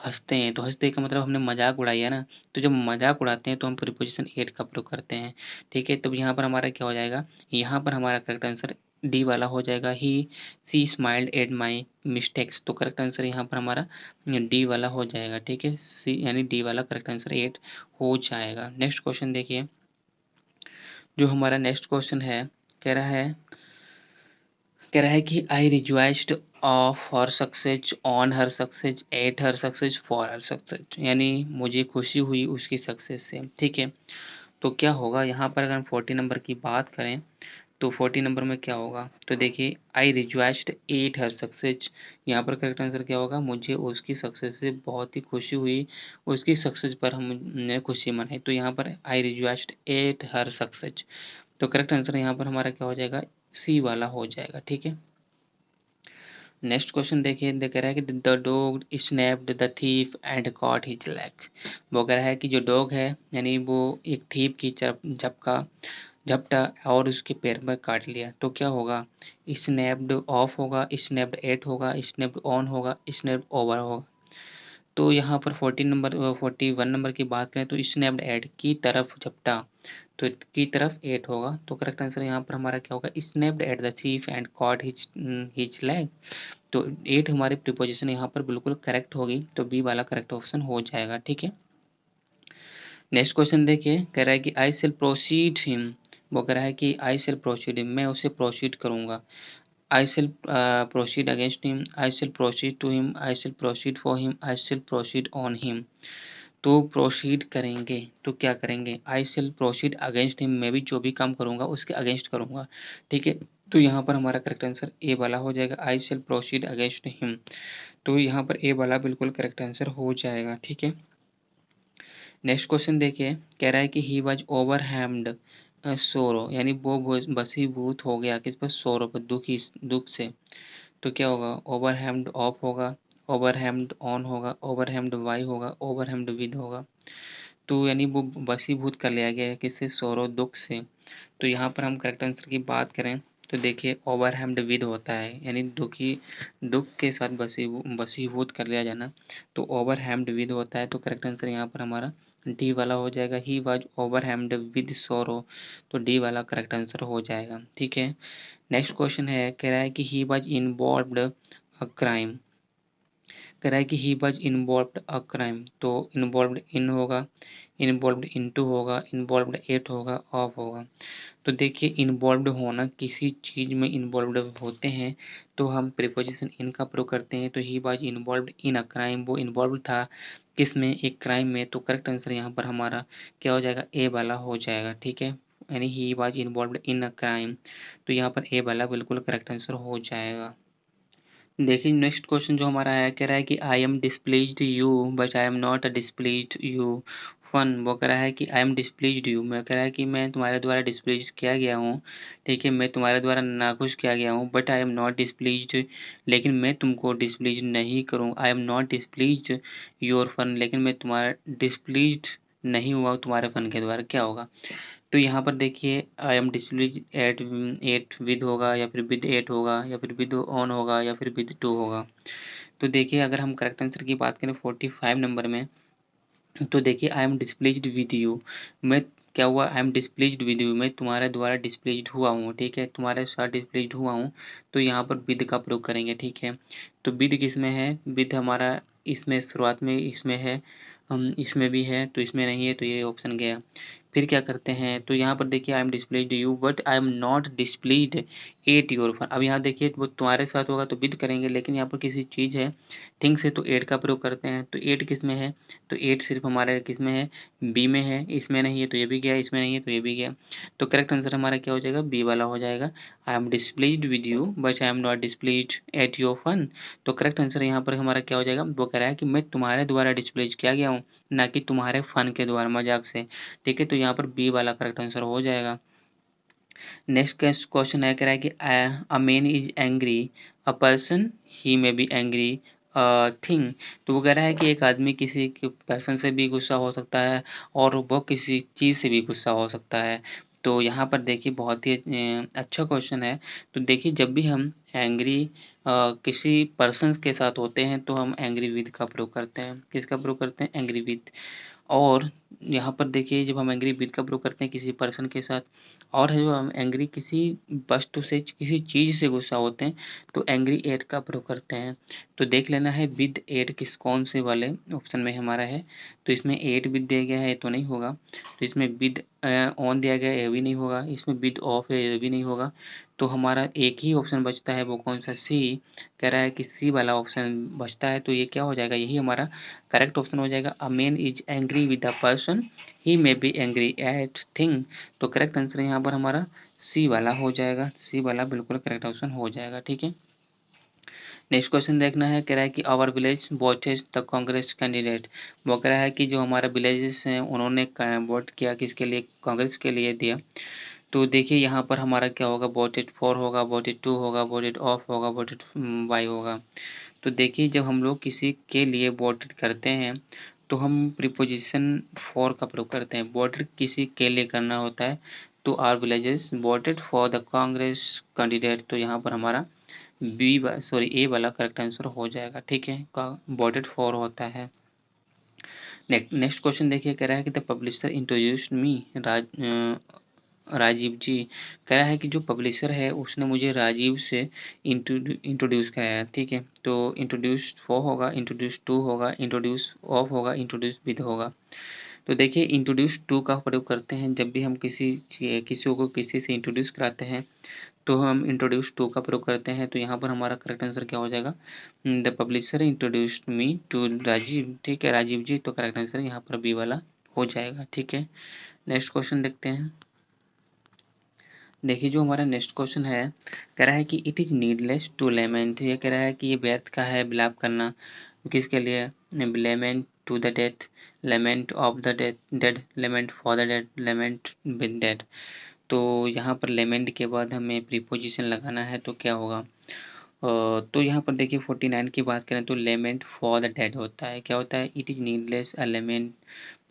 हंसते हैं, तो हंसते का मतलब हमने मजाक उड़ाई है ना। तो जब मजाक उड़ाते हैं तो हम प्रीपोजिशन एट का प्रयोग करते हैं, ठीक है। तो यहाँ पर हमारा क्या हो जाएगा, यहाँ पर हमारा करेक्ट आंसर डी वाला हो जाएगा, ही सी स्माइल्ड एट माई मिस्टेक्स। तो करेक्ट आंसर यहाँ पर हमारा डी वाला हो जाएगा, ठीक है, सी यानी डी वाला करेक्ट आंसर एट हो जाएगा। नेक्स्ट क्वेश्चन देखिए, जो हमारा नेक्स्ट क्वेश्चन है, कह रहा है कह रहा है कि I rejoiced of her success on her success at her success for her success, यानी मुझे खुशी हुई उसकी सक्सेस से। ठीक है, तो क्या होगा यहाँ पर अगर हम 40 नंबर की बात करें तो 40 नंबर में क्या होगा, तो देखिए आई रिजॉइस्ड एट हर सक्सेस, यहाँ पर करेक्ट आंसर क्या होगा, मुझे उसकी सक्सेस से बहुत ही खुशी हुई, उसकी सक्सेस पर हमने खुशी मनाई। तो यहाँ पर आई रिजॉइस्ड एट हर सक्सेस, तो करेक्ट आंसर यहाँ पर हमारा क्या हो जाएगा, सी वाला हो जाएगा। ठीक है, नेक्स्ट क्वेश्चन देखिए, कह रहा है कि the dog snapped the thief and caught his leg. वो कह रहा है कि जो डॉग है यानी वो एक थीप की झपटा और उसके पैर में काट लिया। तो क्या होगा, स्नैप्ड ऑफ होगा, स्नैप्ड एट होगा, स्नैप्ड ऑन होगा, स्नैप्ड ओवर होगा। तो यहाँ पर 41 नंबर की बात करें तो स्नैप्ड एट की तरफ झपटा, तो की तरफ एट होगा। तो करेक्ट आंसर यहाँ पर हमारा क्या होगा, snapped at the thief and caught his leg. तो एट हमारी प्रीपोजिशन यहाँ पर बिल्कुल करेक्ट होगी, तो बी वाला करेक्ट ऑप्शन हो जाएगा। ठीक है, नेक्स्ट क्वेश्चन देखिए, कह रहा है कि आई शेल प्रोसीड हिम। वो कह रहा है कि आई शेल प्रोसीड हिम, मैं उसे प्रोसीड करूंगा। I shall proceed against him, I shall proceed to him, I shall proceed for him, I shall proceed on him. तो प्रोसीड करेंगे तो क्या करेंगे, I shall proceed against him, मैं भी जो भी काम करूंगा उसके अगेंस्ट करूंगा। ठीक है, तो यहाँ पर हमारा करेक्ट आंसर ए वाला हो जाएगा, आई शेल प्रोसीड अगेंस्ट हिम। तो यहाँ पर ए वाला बिल्कुल करेक्ट आंसर हो जाएगा। ठीक है, नेक्स्ट क्वेश्चन देखिए, कह रहा है कि ही वॉज ओवरहेम्ड सोरो, यानी वो बसीभूत हो गया किस पर, सोरो पर, दुख से। तो क्या होगा, ओवरहेम्ड ऑफ होगा, ओवरहेम्ड ऑन होगा, ओवरहेम्ड बाय होगा, ओवरहेम्ड विद होगा। तो यानी वो बसीभूत कर लिया गया है किससे, सोरो दुख से। तो यहाँ पर हम करेक्ट आंसर की बात करें तो देखिए ओवरहेम्ड विद होता है, यानी दुख के साथ बसीभूत कर लिया जाना, तो ओवरहेम्ड विद होता है। तो करेक्ट आंसर यहाँ पर हमारा डी वाला हो जाएगा, ही वाज ओवरहेम्ड विद सोरो, तो डी वाला करेक्ट आंसर हो जाएगा। ठीक है, नेक्स्ट क्वेश्चन है, कह रहा है कि he was involved a crime. कह रहा है कि he was involved a crime, तो इन्वॉल्व्ड इन होगा, इन्वॉल्व्ड इनटू होगा, इन्वॉल्व्ड एट होगा, ऑफ होगा। तो देखिए इन्वॉल्व्ड होना, किसी चीज में इन्वॉल्व्ड होते हैं तो हम प्रीपोजिशन इन का प्रयोग करते हैं। तो he was involved in a crime, वो इन्वॉल्व था किस में, एक क्राइम में। तो करेक्ट आंसर यहाँ पर हमारा क्या हो जाएगा, ए वाला हो जाएगा। ठीक है, यानी he was involved in a crime, तो यहाँ पर ए वाला बिल्कुल करेक्ट आंसर हो जाएगा। देखिए नेक्स्ट क्वेश्चन जो हमारा है, कह रहा है कि I am displeased you but I am not displeased you fun. वो कह रहा है कि आई एम डिस्प्लेज्ड यू, मैं कह रहा है कि मैं तुम्हारे द्वारा डिस्प्लेज किया गया हूँ। ठीक है, मैं तुम्हारे द्वारा नाखुश किया गया हूँ, but I am not displeased, लेकिन मैं तुमको डिस्प्लेज नहीं करूँ। I am not displeased your fun, लेकिन मैं तुम्हारा डिस्प्लेज्ड नहीं हुआ तुम्हारे फन के द्वारा, क्या होगा। तो यहाँ पर देखिए I am displeased at at with होगा, या फिर विद एट होगा, या फिर विद ऑन होगा, या फिर विद टू होगा। तो देखिए अगर हम करेक्ट आंसर की बात करें 45 नंबर में, तो देखिए I am displeased with you, मैं क्या हुआ, आई एम डिस्प्लेज्ड विद यू, मैं तुम्हारे द्वारा डिस्प्लेज्ड हुआ हूँ। ठीक है, तुम्हारे साथ डिस्प्लेज्ड हुआ हूँ, तो यहाँ पर विद का प्रयोग करेंगे। ठीक है, तो विद किस में है, विद हमारा इसमें शुरुआत में इसमें है, हम इसमें भी है, तो इसमें नहीं है, तो ये ऑप्शन गया। फिर क्या करते हैं, तो यहाँ पर देखिए I am displeased you but I am not displeased at your fun. अब यहाँ देखिए वो तुम्हारे साथ होगा तो विद करेंगे, लेकिन यहाँ पर किसी चीज़ है थिंग्स है तो एट का प्रयोग करते हैं। तो एट किस में है, तो एट सिर्फ हमारे किस में है, बी में है, इसमें नहीं है तो ये भी गया, इसमें नहीं है तो ये भी गया। तो करेक्ट आंसर हमारा क्या हो जाएगा, बी वाला हो जाएगा, I am displeased with you but I am not displeased at your fun. तो करेक्ट आंसर यहाँ पर हमारा क्या हो जाएगा, वो कह रहा है कि मैं तुम्हारे द्वारा डिस्प्लेज किया गया हूँ, ना कि तुम्हारे फन के द्वारा, मजाक से। ठीक है, तो यहाँ पर बी वाला करेक्ट आंसर हो जाएगा। नेक्स्ट क्वेश्चन है, कह रहा है कि a man is angry a person, he may be angry thing. तो वो कह रहा है कि एक आदमी किसी पर्सन से भी गुस्सा हो सकता है और वो किसी चीज़ से भी गुस्सा हो सकता है। तो यहाँ पर देखिए बहुत ही अच्छा क्वेश्चन है। तो देखिए जब भी हम एंग्री किसी पर्सन के साथ होते हैं तो हम एंग्री विद का प्रयोग करते हैं, किसका प्रयोग करते हैं, एंग्री विद। और यहाँ पर देखिए जब हम एंग्री विद का प्रयोग करते हैं किसी पर्सन के साथ, और है जो हम एंग्री किसी वस्तु से किसी चीज़ से गुस्सा होते हैं तो एंग्री एट का प्रयोग करते हैं। तो देख लेना है विद एट किस कौन से वाले ऑप्शन में हमारा है। तो इसमें एट विद दिया गया है तो नहीं होगा, तो इसमें विद ऑन दिया गया है ये भी नहीं होगा, इसमें विद ऑफ है ये भी नहीं होगा। तो हमारा एक ही ऑप्शन बचता है, वो कौन सा, सी। कह रहा है कि सी वाला ऑप्शन बचता है, तो ये क्या हो जाएगा, यही हमारा करेक्ट ऑप्शन हो जाएगा। A man is angry with a person, he may be angry at thing. तो करेक्ट आंसर यहाँ पर हमारा सी वाला हो जाएगा, सी वाला बिल्कुल करेक्ट ऑप्शन हो जाएगा। ठीक है, नेक्स्ट क्वेश्चन देखना है। कह रहा है कि our village voted the Congress candidate. वो कह रहा है कि जो हमारा विलेजेस हैं उन्होंने वोट किया किसके लिए, कांग्रेस के लिए दिया। तो देखिए यहाँ पर हमारा क्या होगा, वोटेड फॉर होगा, वोटेड टू होगा, वोटेड ऑफ होगा, वोटेड वाई होगा। तो देखिए जब हम लोग किसी के लिए वोटेड करते हैं तो हम प्रीपोजिशन फॉर का प्रयोग करते हैं। वोटेड किसी के लिए करना होता है, तो our villages voted for the Congress candidate. तो यहाँ पर हमारा ए वाला करेक्ट आंसर हो जाएगा। ठीक है, का वोटेड फॉर होता है। नेक्स्ट क्वेश्चन देखिए, कह रहा है कि the publisher introduced me Rajiv ji. कह रहा है कि जो पब्लिशर है उसने मुझे राजीव से इंट्रोड्यूस कराया। ठीक है, तो इंट्रोड्यूस फॉर होगा, इंट्रोड्यूस टू होगा, इंट्रोड्यूस ऑफ होगा, इंट्रोड्यूस विद होगा। तो देखिए इंट्रोड्यूस टू का प्रयोग करते हैं जब भी हम किसी को किसी से इंट्रोड्यूस कराते हैं, तो हम इंट्रोड्यूस टू का प्रयोग करते हैं। तो यहाँ पर हमारा करेक्ट आंसर क्या हो जाएगा, the publisher introduced me to Rajiv. ठीक है, राजीव जी, तो करेक्ट आंसर यहाँ पर बी वाला हो जाएगा। ठीक है, नेक्स्ट क्वेश्चन देखते हैं। देखिए जो हमारा नेक्स्ट क्वेश्चन है, कह रहा है कि it is needless to lament. ये कह रहा है कि ये व्यर्थ का है विलाप करना, किसके लिए, lament to the death, lament of the dead, lament for the dead, lament with dead. तो यहाँ पर लेमेंट के बाद हमें प्रीपोजिशन लगाना है, तो क्या होगा, तो यहाँ पर देखिए 49 की बात करें तो लेमेंट फॉर द डेड होता है। क्या होता है, it is needless a lament,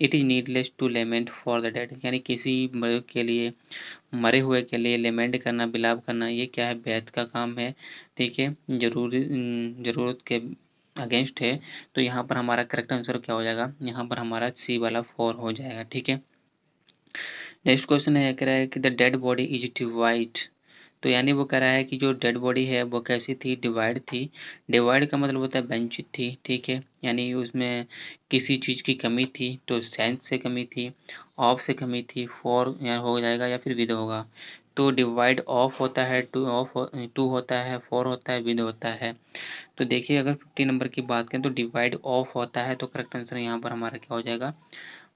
it is needless to lament for the dead, यानी किसी मरे के लिए, मरे हुए के लिए लेमेंट करना, बिलाप करना, ये क्या है, व्यर्थ का काम है। ठीक है, जरूरत के अगेंस्ट है। तो यहाँ पर हमारा करेक्ट आंसर क्या हो जाएगा, यहाँ पर हमारा सी वाला फॉर हो जाएगा। ठीक है, नेक्स्ट क्वेश्चन है, कह रहा है कि the dead body is divide. तो यानी वो कह रहा है कि जो डेड बॉडी है वो कैसी थी, डिवाइड थी। डिवाइड का मतलब होता है वंचित थी। ठीक है, यानी उसमें किसी चीज़ की कमी थी, तो सेंस से कमी थी, ऑफ से कमी थी, फॉर या हो जाएगा या फिर विद होगा। तो डिवाइड ऑफ होता है, टू होता है, फॉर होता है, विद होता है। तो देखिए अगर 50 नंबर की बात करें तो डिवाइड ऑफ होता है, तो करेक्ट आंसर यहाँ पर हमारा क्या हो जाएगा,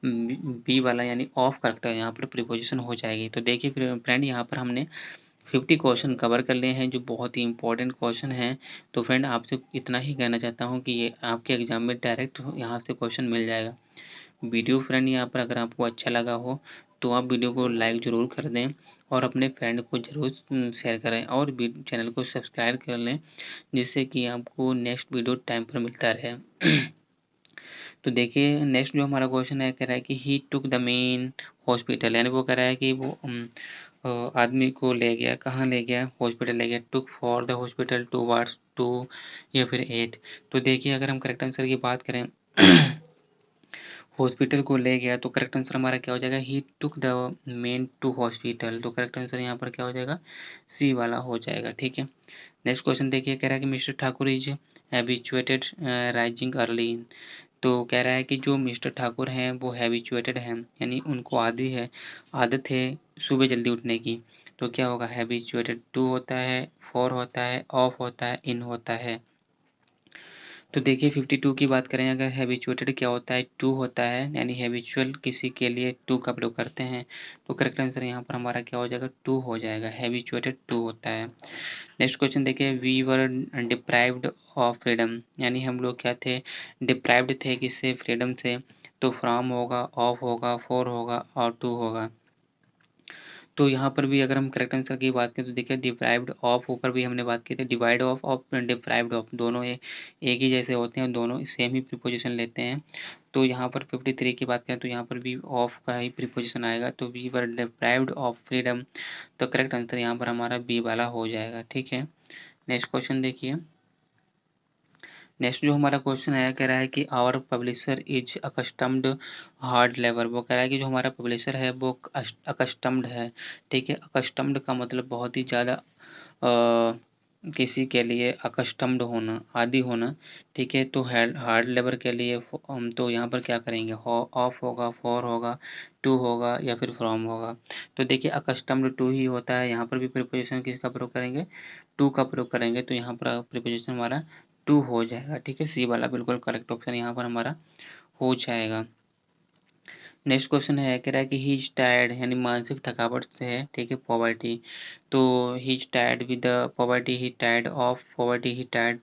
बी वाला, यानी ऑफ करेक्ट है, यहाँ पर प्रीपोजिशन हो जाएगी। तो देखिए फिर फ्रेंड यहाँ पर हमने 50 क्वेश्चन कवर कर लिए हैं जो बहुत ही इंपॉर्टेंट क्वेश्चन हैं। तो फ्रेंड आपसे इतना ही कहना चाहता हूँ कि ये आपके एग्जाम में डायरेक्ट यहाँ से क्वेश्चन मिल जाएगा। वीडियो फ्रेंड यहाँ पर अगर आपको अच्छा लगा हो तो आप वीडियो को लाइक ज़रूर कर दें और अपने फ्रेंड को ज़रूर शेयर करें और चैनल को सब्सक्राइब कर लें, जिससे कि आपको नेक्स्ट वीडियो टाइम पर मिलता रहे। तो देखिए नेक्स्ट जो हमारा क्वेश्चन है, कह रहा है कि ही टुक द मेन हॉस्पिटल, यानी वो कह रहा है कि वो आदमी को ले गया, कहाँ ले गया, हॉस्पिटल ले गया। Took for the hospital towards to या फिर एट। तो देखिए अगर हम करेक्ट आंसर की बात करें हॉस्पिटल को ले गया, तो करेक्ट आंसर हमारा क्या हो जाएगा, he took the men to hospital. तो करेक्ट आंसर यहाँ पर क्या हो जाएगा, सी वाला हो जाएगा। ठीक है, नेक्स्ट क्वेश्चन देखिए, कह रहा है कि mister Thakur is habituated rising early. तो कह रहा है कि जो मिस्टर ठाकुर हैं वो हैबिचुएटेड हैं, यानी उनको आदत है सुबह जल्दी उठने की। तो क्या होगा, हैबिचुएटेड टू होता है, फॉर होता है, ऑफ होता है, इन होता है। तो देखिए 52 की बात करें अगर, हैबिचुएटेड क्या होता है, टू होता है, यानी हैबिचुअल किसी के लिए टू का प्रयोग करते हैं। तो करेक्ट आंसर यहाँ पर हमारा क्या हो जाएगा, टू हो जाएगा, हैबिचुएटेड टू होता है। नेक्स्ट क्वेश्चन देखिए, we were deprived of freedom, यानी हम लोग क्या थे, डिप्राइव्ड थे किससे, फ्रीडम से। तो फ्रॉम होगा, ऑफ होगा, फॉर होगा और टू होगा। तो यहाँ पर भी अगर हम करेक्ट आंसर की बात करें तो देखिए डिप्राइव्ड ऑफ ऊपर भी हमने बात की थी, डिवाइड ऑफ और डिप्राइव्ड ऑफ दोनों एक ही जैसे होते हैं, दोनों सेम ही प्रीपोजिशन लेते हैं। तो यहाँ पर 53 की बात करें तो यहाँ पर भी ऑफ का ही प्रीपोजिशन आएगा, तो we were deprived of freedom. तो करेक्ट आंसर यहाँ पर हमारा बी वाला हो जाएगा। ठीक है, नेक्स्ट क्वेश्चन देखिए, नेक्स्ट जो हमारा क्वेश्चन आया कह रहा है कि our publisher is accustomed hard labour. वो कह रहा है कि जो हमारा पब्लिशर है वो अकस्टम्ड है। ठीक है, अकस्टम्ड का मतलब बहुत ही ज़्यादा किसी के लिए अकस्टम्ड होना, आदी होना। ठीक है, तो हार्ड लेबर के लिए हम तो यहाँ पर क्या करेंगे, ऑफ होगा, फॉर होगा, टू होगा या फिर फ्रॉम होगा। तो देखिए अकस्टम्ड टू ही होता है, यहाँ पर भी प्रीपोजिशन किसका प्रयोग करेंगे, टू का प्रयोग करेंगे। तो यहाँ पर प्रीपोजिशन हमारा टू हो जाएगा। ठीक है, सी वाला बिल्कुल करेक्ट ऑप्शन यहाँ पर हमारा हो जाएगा। नेक्स्ट क्वेश्चन है कह रहा है कि ही इज टायर्ड, यानी मानसिक थकावट से है। ठीक है, पॉवर्टी, तो he is tired with the poverty, he tired of poverty, he tired,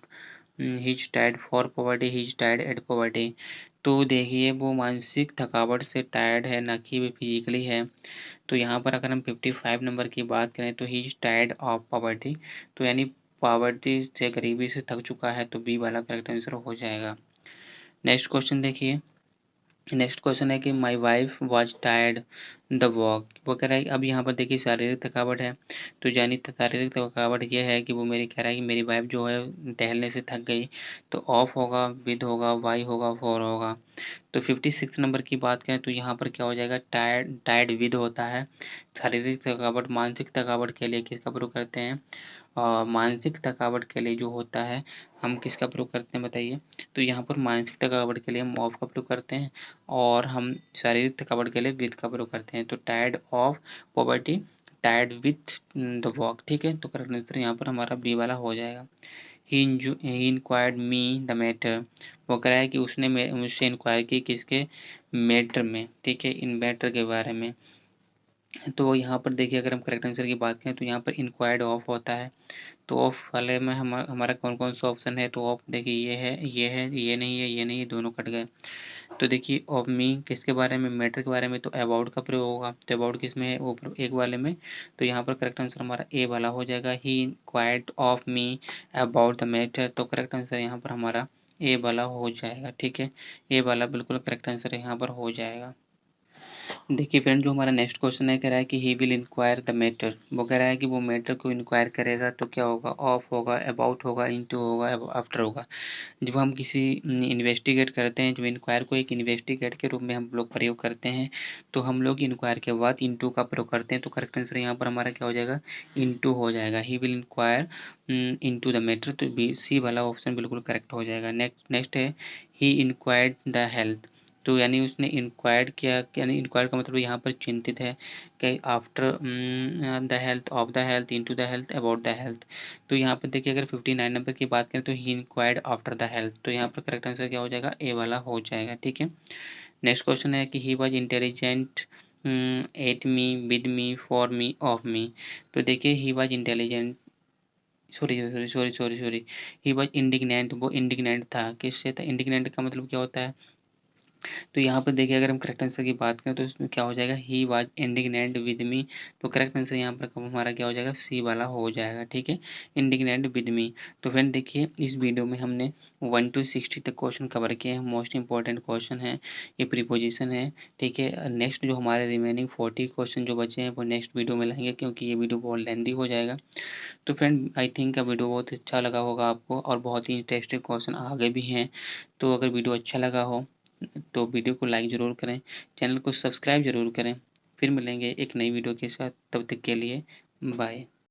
he is tired for poverty, he is tired at poverty. तो देखिए वो मानसिक थकावट से टायर्ड है, ना कि फिजिकली है। तो यहाँ पर अगर हम 55 नंबर की बात करें तो he is tired of poverty, तो यानी पॉवर्टी से, गरीबी से थक चुका है। तो बी वाला करेक्ट आंसर हो जाएगा। नेक्स्ट क्वेश्चन देखिए, नेक्स्ट क्वेश्चन है कि my wife was tired the walk. वो कह रहा है, अब यहाँ पर देखिए शारीरिक थकावट है, तो यानी शारीरिक थकावट ये है कि वो मेरी कह रहा है कि मेरी वाइफ जो है टहलने से थक गई। तो ऑफ होगा, विद होगा, वाई होगा, फॉर होगा। तो 56 नंबर की बात करें तो यहाँ पर क्या हो जाएगा, टायर्ड, टायर्ड विद होता है। शारीरिक थकावट, मानसिक थकावट के लिए किसका प्रयोग करते हैं, मानसिक थकावट के लिए जो होता है हम किसका प्रयोग करते हैं बताइए। तो यहाँ पर मानसिक थकावट के लिए हम ऑफ का प्रयोग करते हैं, और हम शारीरिक थकावट के लिए विद का प्रयोग करते हैं। तो tired of poverty, tired with the walk. ठीक है, तो करेक्ट आंसर यहाँ पर हमारा बी वाला हो जाएगा। He inquired me the matter. वो कह रहा है कि उसने मुझसे इंक्वायर की किसके, मैटर में। ठीक है, इन मैटर के बारे में। तो यहाँ पर देखिए अगर हम करेक्ट आंसर की बात करें तो यहाँ पर इंक्वायर्ड ऑफ होता है। तो ऑफ वाले में हमारा कौन कौन सा ऑप्शन है, तो ऑफ देखिए ये है, ये है, ये नहीं है, ये नहीं है, दोनों कट गए। तो देखिए ऑफ मी किसके बारे में, मैटर के बारे में, तो अबाउट का प्रयोग होगा। तो अबाउट किस में है, वो एक वाले में। तो यहाँ पर करेक्ट आंसर हमारा ए वाला हो जाएगा, he inquired of me about the matter. तो करेक्ट आंसर यहाँ पर हमारा ए वाला हो जाएगा। ठीक है, ए वाला बिल्कुल करेक्ट आंसर यहाँ पर हो जाएगा। देखिए फ्रेंड जो हमारा नेक्स्ट क्वेश्चन है कह रहा है कि he will enquire the matter. वो कह रहा है कि वो मैटर को इंक्वायर करेगा, तो क्या होगा, ऑफ होगा, अबाउट होगा, इनटू होगा, आफ्टर होगा। जब हम किसी इन्वेस्टिगेट करते हैं, जब इंक्वायर को एक इन्वेस्टिगेट के रूप में हम लोग प्रयोग करते हैं, तो हम लोग इंक्वायर के बाद इनटू का प्रयोग करते हैं। तो करेक्ट आंसर यहाँ पर हमारा क्या हो जाएगा, इनटू हो जाएगा। He will enquire into the matter, तो बी सी वाला ऑप्शन बिल्कुल करेक्ट हो जाएगा। नेक्स्ट है ही इंक्वायर्ड द हेल्थ। तो यानी उसने इंक्वायर्ड किया, यानी इंक्वायर का मतलब यहाँ पर चिंतित है कि after the health, of the health, into the health, about the health. तो यहाँ पर देखिए अगर 59 नंबर की बात करें तो ही इंक्वायर्ड आफ्टर द हेल्थ। तो यहाँ पर करेक्ट आंसर क्या हो जाएगा, ए वाला हो जाएगा। ठीक है, नेक्स्ट क्वेश्चन है कि he was intelligent at me, with me, for me, of me. तो देखिए he was intelligent, sorry, he was indignant. वो इंडिग्नेंट था, किससे था, इंडिग्नेंट का मतलब क्या होता है। तो यहाँ पर देखिए अगर हम करेक्ट आंसर की बात करें तो इसमें क्या हो जाएगा, he was indignant with me. तो करेक्ट आंसर यहाँ पर हमारा क्या हो जाएगा, सी वाला हो जाएगा। ठीक है, इंडिग्नेंट विद मी। तो फ्रेंड देखिए इस वीडियो में हमने 1 to 60 तक क्वेश्चन कवर किए हैं। मोस्ट इंपॉर्टेंट क्वेश्चन है, ये प्रीपोजिशन है। ठीक है, नेक्स्ट जो हमारे रिमेनिंग 40 क्वेश्चन जो बचे हैं वो नेक्स्ट वीडियो में लाएंगे, क्योंकि ये वीडियो बहुत लेंदी हो जाएगा। तो फ्रेंड आई थिंक का वीडियो बहुत अच्छा लगा होगा आपको, और बहुत ही इंटरेस्टिंग क्वेश्चन आगे भी हैं। तो अगर वीडियो अच्छा लगा हो तो वीडियो को लाइक ज़रूर करें, चैनल को सब्सक्राइब ज़रूर करें। फिर मिलेंगे एक नई वीडियो के साथ, तब तक के लिए बाय।